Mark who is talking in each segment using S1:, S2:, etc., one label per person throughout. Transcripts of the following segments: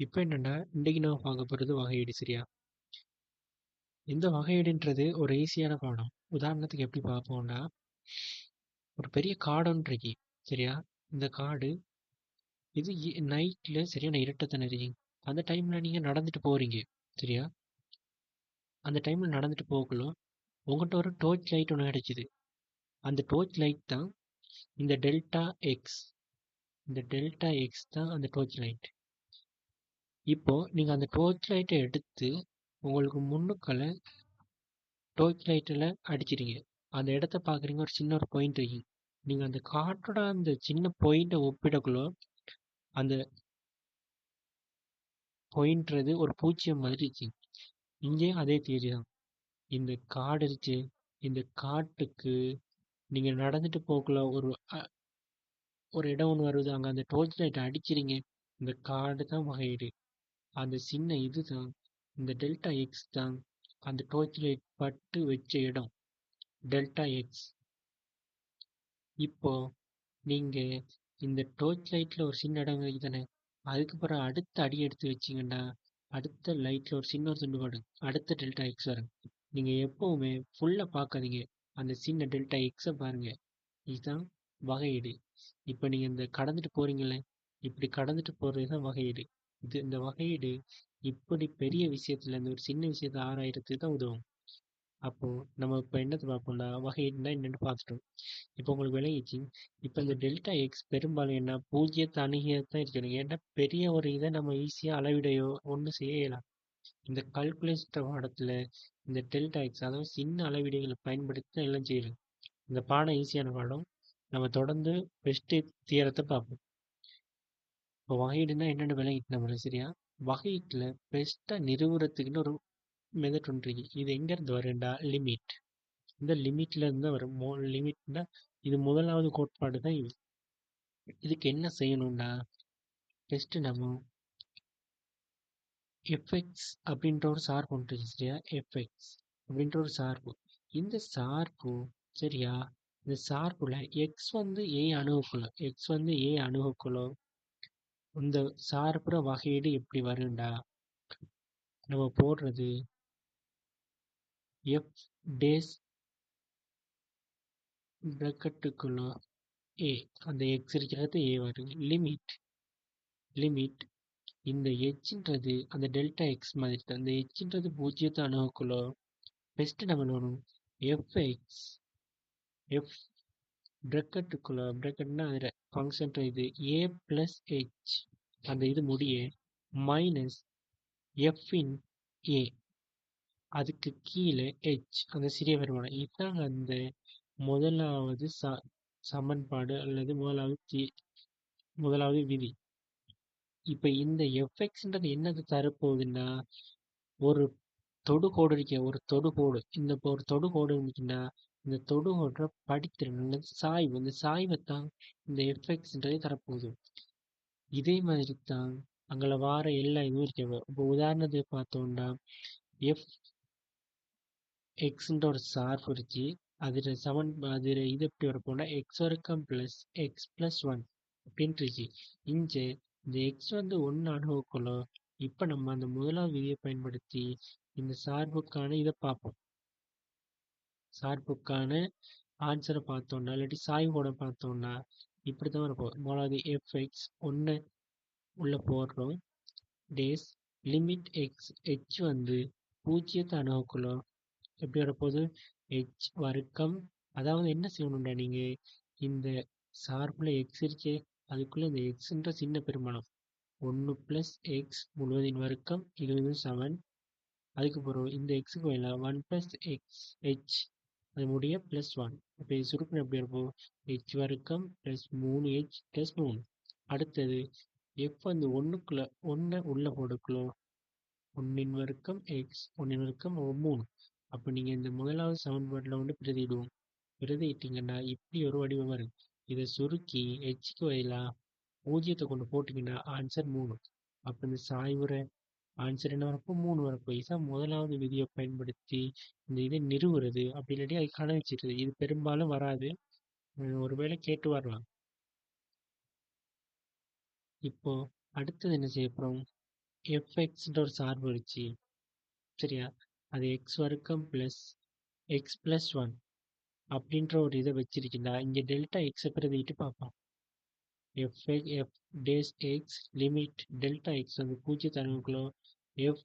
S1: இப்போ என்னன்னா, இன்னைக்கு நம்ம பார்க்க போறது வகையீடு சரியா? இந்த வகையீடுன்றது ஒரு ஈஸியான பாடம். உதாரணத்துக்கு எப்படி பார்ப்போம்னா, ஒரு பெரிய காடு ஒன்று இருக்கு சரியா? இந்த காடு இது நைட்ல சரியான இருட்டத்தன இருக்கு. அந்த டைம்ல நீங்க நடந்துட்டு போறீங்க சரியா? அந்த டைம்ல நடந்துட்டு போகக்குள்ள உங்கள்கிட்ட ஒரு டோர்ச் லைட் ஒன்று கிடைச்சிது. அந்த டோர்ச் லைட் தான் இந்த டெல்டா எக்ஸ். இந்த டெல்டா எக்ஸ் தான் அந்த டோர்ச் லைட். இப்போ நீங்க அந்த டோர்ச் லைட்டை எடுத்து உங்களுக்கு முன்னுக்களை டோர்ச் லைட்டில் அடிச்சிட்டீங்க. அந்த இடத்த பார்க்குறீங்க, ஒரு சின்ன ஒரு பாயிண்ட் இருக்கு. நீங்கள் அந்த காட்டோட அந்த சின்ன பாயிண்ட்டை ஒப்பிடக்குள்ள அந்த பாயிண்ட்றது ஒரு பூச்சியம் மாதிரி இருக்கு. இங்கேயும் அதே தியரி தான். இந்த காடு இருந்துச்சு, இந்த காட்டுக்கு நீங்கள் நடந்துட்டு போகக்குள்ள ஒரு இடம் ஒன்று வருது, அங்கே அந்த டோர்ச் லைட்டை அடிச்சிருங்க. இந்த காடு தான் வகையீடு. அந்த சின்ன இது தான் இந்த டெல்டா எக்ஸ் தான் அந்த டோர்ச் லைட் பட்டு வச்ச இடம் டெல்டா எக்ஸ். இப்போ நீங்க இந்த டோர்ச் லைட்ல ஒரு சின்ன இடம் தானே, அதுக்கப்புறம் அடுத்த அடி எடுத்து வச்சிங்கன்னா அடுத்த லைட்ல ஒரு சின்ன ஒரு துண்டு படும், அடுத்த டெல்டா எக்ஸ் வரும். நீங்க எப்பவுமே ஃபுல்லா பார்க்காதீங்க, அந்த சின்ன டெல்டா எக்ஸை பாருங்க. இதுதான் வகையீடு. இப்போ நீங்க இந்த கடந்துட்டு போறீங்களே, இப்படி கடந்துட்டு போறது தான் வகையீடு. இந்த வகையீடு இப்படி பெரிய விஷயத்துல இருந்து ஒரு சின்ன விஷயத்தை ஆராயறதுக்கு தான் உதவும். அப்போ நம்ம இப்போ என்னத்தை பார்ப்போம்னா, வகையீடுனா என்னன்னு பார்த்துட்டோம். இப்போ உங்களுக்கு விளங்கிச்சு. இப்போ இந்த டெல்டா எக்ஸ் பெரும்பாலும் என்ன, பூஜ்ஜியத்தை அணுகியதான் இருக்கணும். ஏன்னா பெரிய ஒரு இதை நம்ம ஈஸியாக அளவிடையோ ஒன்றும் செய்யலாம். இந்த கால்குலேஷன் பாடத்தில் இந்த டெல்டா எக்ஸ், அதாவது சின்ன அளவீடுகளை பயன்படுத்தி தான் எல்லாம் செய்யணும். இந்த பாடம் ஈஸியான பாடம். நம்ம தொடர்ந்து பெஸ்ட் தியரத்தை பார்ப்போம். இப்போ வகையீடுனா என்னென்னு விளங்கிட்டு நம்மளுக்கு சரியா? வகையீட்டில் பெஸ்ட்டாக நிறுவுறதுக்குன்னு ஒரு மெத்தட் ஒன்று இருக்கு. இது எங்கேருந்து வருண்டா, லிமிட். இந்த லிமிட்ல இருந்து தான் வரும். லிமிட்னா இது முதலாவது கோட்பாடு தான் இது. இதுக்கு என்ன செய்யணும்னா, ஃபர்ஸ்ட் நம்ம எஃப்எக்ஸ் அப்படின்ற ஒரு சார்பு ஒன்று இருக்கு சரியா? எஃப்எக்ஸ் அப்படின்ற ஒரு சார்பு. இந்த சார்பு சரியா, இந்த சார்புல எக்ஸ் வந்து ஏ அணுகுக்குள்ள, எக்ஸ் வந்து ஏ அணுகுக்குள்ள இந்த சார்புற வகையீடு எப்படி வருண்டா, நம்ம போடுறது எஃப் டேஸ் பிரக்கெட்டுக்குள்ள ஏ, அந்த எக்ஸ் இருக்கிறது ஏ வரும். லிமிட் லிமிட் இந்த எச்ன்றது அந்த டெல்டா எக்ஸ் மாதிரி தான். இந்த எச்ன்றது பூஜ்ஜியத்தை அணுகுக்குள்ள பெஸ்ட் நம்ம வேணும் எஃப்எக்ஸ் எஃப் பிரக்கெட்டுக்குள்ள, பிரக்கெட்னா அதில் ஃபங்க்ஷன் இது ஏ பிளஸ் ஹெச், அந்த இது முடிய மைனஸ் எஃப்இன் ஏ, அதுக்கு கீழே ஹெச், அந்த சிறிய வருமானம். இதுதாங்க அந்த முதலாவது சமன்பாடு அல்லது முதலாவது விதி. இப்போ இந்த எஃப்எக்ஸ்ன்றது என்னது தரப்போகுதுன்னா, ஒரு தொடுகோடு இருக்க, ஒரு தொடுகோடு, இந்த ஒரு தொடுகோடு இருந்துச்சுன்னா இந்த தொடுகோட படித்திறன் சாய்வு, இந்த சாய்வைத்தான் இந்த எஃப்எக்ஸ்ன்றதே தரப்போகுது. இதே மாதிரி தான் அங்கே வார எல்லா இதுவும் இருக்க. இப்போ உதாரணத்துக்கு பார்த்தோம்னா எஃப் எக்ஸ்ன்ற ஒரு சார்பு இருக்கு. அதில் அதில் இது எப்படி வரப்போனா எக்ஸ் வர்க்கம் பிளஸ் எக்ஸ் பிளஸ் ஒன் அப்படின்ட்டு இருக்கு. இங்கே இந்த எக்ஸ் வந்து ஒன்று அணுகக்குள்ள இப்போ நம்ம அந்த முதலாவது விதியை பயன்படுத்தி இந்த சார்புக்கான இதை பார்ப்போம். சார்புக்கான ஆன்சரை பார்த்தோம்னா, இல்லாட்டி சாய்வோட பார்த்தோம்னா இப்படி தான் வரப்போம். முதலாவது எஃப்எக்ஸ் ஒன்று உள்ள போடுறோம். டேஸ் லிமிட் எக்ஸ், ஹெச் வந்து பூஜ்ஜியத்தை அணுகக்குள்ள எப்படி வரப்போகுது, ஹெச் வர்க்கம். அதாவது என்ன செய்யணும்டா, நீங்கள் இந்த சார்புல எக்ஸ் இருக்கே, அதுக்குள்ளே இந்த எக்ஸ்ன்ற சின்ன பெருமானம் 1 + எக்ஸ் முழுவதின் வர்க்கம், இது 7. அதுக்கப்புறம் இந்த எக்ஸுக்கு பதிலாக 1 + எக்ஸ் ஹெச், அது முடிய +1. இப்போ இது சுருக்கம் எப்படி இருக்கும், ஹெச் வர்க்கம் ப்ளஸ் 3h + 3. அடுத்தது எஃப் வந்து ஒன்றுக்குள்ள ஒன்றை உள்ள போடுக்குள்ள 1 வர்க்கம் எக்ஸ் 1 வர்க்கம் 3. அப்போ நீங்கள் இந்த முதலாவது சமன்பாட்டில் வந்து பிரதியிடுவோம். பிரதியிட்டீங்கன்னா இப்படி ஒரு வடிவம் வரும். இதை சுருக்கி ஹெச்சுக்கு பதிலாக 0 கொண்டு போட்டிங்கன்னா ஆன்சர் 3. அப்போ இந்த சாய்வுற ஆன்சர் என்ன வரப்போ 3 வரப்போ. இதுதான் முதலாவது விதியை பயன்படுத்தி இந்த இதை நிறுவுறது. அப்படி இல்லாட்டி அது கணவச்சிடுறது. இது பெரும்பாலும் வராது, ஒருவேளை கேட்டு வரலாம். இப்போ அடுத்தது என்ன செய்ய போகிறோம், எஃப்எக்ஸ்ன்ற ஒரு சார்பு வச்சு, சரியா, அது எக்ஸ் வர்க்கம் ப்ளஸ் எக்ஸ் ப்ளஸ் ஒன் அப்படின்ற ஒரு இதை வச்சிருக்கீங்களா, இங்கே டெல்டா எக்ஸை பிரதிட்டு பார்ப்போம். F dash x limit delta x வந்து 0 அணுகுக்குள்ள f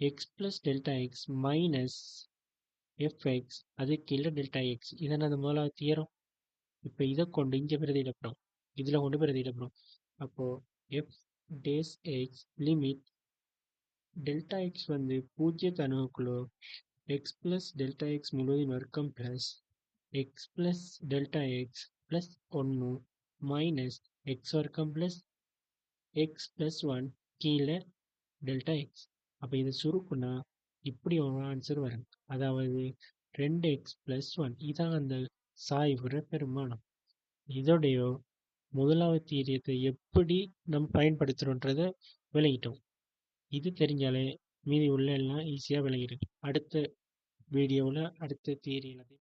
S1: x plus delta x minus f x அது கீழே டெல்டா எக்ஸ். இதை நான் முதலாவது தியரம். இப்போ இதை கொண்டு இங்கே பிரதியிடப்படும், இதில் கொண்டு பிரதியிடப்படும். அப்போது F dash x limit delta x வந்து 0 அணுகுக்குள்ள எக்ஸ் ப்ளஸ் டெல்டா எக்ஸ் முழுவதின் வர்க்கம் plus X plus delta X plus 1 minus X வர்க்கம் ப்ளஸ் எக்ஸ் ப்ளஸ் ஒன் கீழே டெல்டா எக்ஸ். அப்போ இதை சுருக்குன்னா இப்படி ஒரு ஆன்சர் வரும். அதாவது 2x ப்ளஸ் ஒன். இதான் அந்த சாய்வுற பெருமானம். இதோடைய முதலாவது தீரியத்தை எப்படி நம்ம பயன்படுத்துகிறோன்றதை விளங்கிட்டோம். இது தெரிஞ்சாலே மீதி உள்ள எல்லாம் ஈஸியாக விளங்கிடும். அடுத்த வீடியோவில் அடுத்த தியரியில்